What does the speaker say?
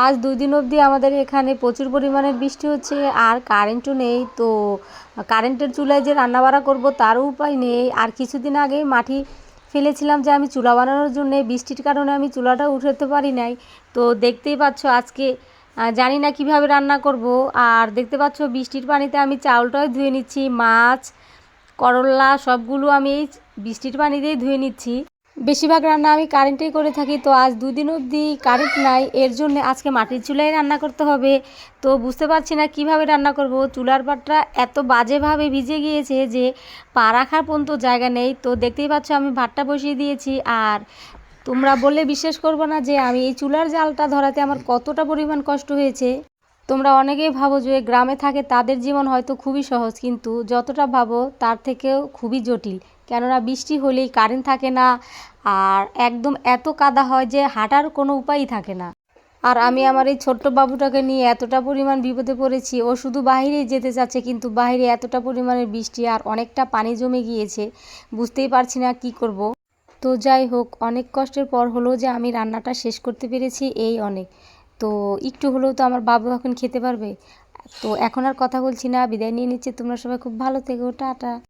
আজ 2 দিন অবধি আমাদের এখানে প্রচুর পরিমাণে বৃষ্টি হচ্ছে আর কারেন্টও নেই। তো কারেন্টের চুলায় যে রান্নাবাড়া করব তারও উপায় নেই। আর কিছুদিন আগেই মাটি ফেলেছিলাম যে আমি চুলা বানানোর জন্যে, বৃষ্টির কারণে আমি চুলাটা উঠাতে পারি নাই। তো দেখতেই পাচ্ছ আজকে জানি না কিভাবে রান্না করব। আর দেখতে পাচ্ছ বৃষ্টির পানিতে আমি চাউলটাও ধুয়ে নিচ্ছি, মাছ করল্লা সবগুলো আমি এই বৃষ্টির পানি দিয়েই ধুয়ে নিচ্ছি। বেশিরভাগ রান্না আমি কারেন্টেই করে থাকি। তো আজ 2 দিন অবধি কারেন্ট নাই, এর জন্য আজকে মাটির চুলায় রান্না করতে হবে। তো বুঝতে পারছি না কিভাবে রান্না করব। চুলার পাটটা এত বাজেভাবে ভিজে গিয়েছে যে পা রাখার পর্যন্ত জায়গা নেই। তো দেখতেই পাচ্ছ আমি ভাতটা বসিয়ে দিয়েছি। আর তোমরা বললে বিশ্বাস করবো না যে আমি এই চুলার জালটা ধরাতে আমার কতটা পরিমাণ কষ্ট হয়েছে। তোমরা অনেকেই ভাবো যে গ্রামে থাকে তাদের জীবন হয়তো খুবই সহজ, কিন্তু যতটা ভাবো তার থেকেও খুবই জটিল। কেননা বৃষ্টি হলেই কারেন্ট থাকে না, আর একদম এত কাদা হয় যে হাঁটার কোনো উপায়ই থাকে না। আর আমি আমার এই ছোট্ট বাবুটাকে নিয়ে এতটা পরিমাণ বিপদে পড়েছি, ও শুধু বাইরেই যেতে চাচ্ছে, কিন্তু বাইরে এতটা পরিমাণে বৃষ্টি আর অনেকটা পানি জমে গিয়েছে, বুঝতেই পারছি না কি করব। তো যাই হোক, অনেক কষ্টের পর হলো যে আমি রান্নাটা শেষ করতে পেরেছি, এই অনেক। তো একটু হলেও তো আমার বাবু এখন খেতে পারবে। তো এখন আর কথা বলছি না, বিদায় নিয়ে নিচ্ছি। তোমরা সবাই খুব ভালো থেকো, টাটা।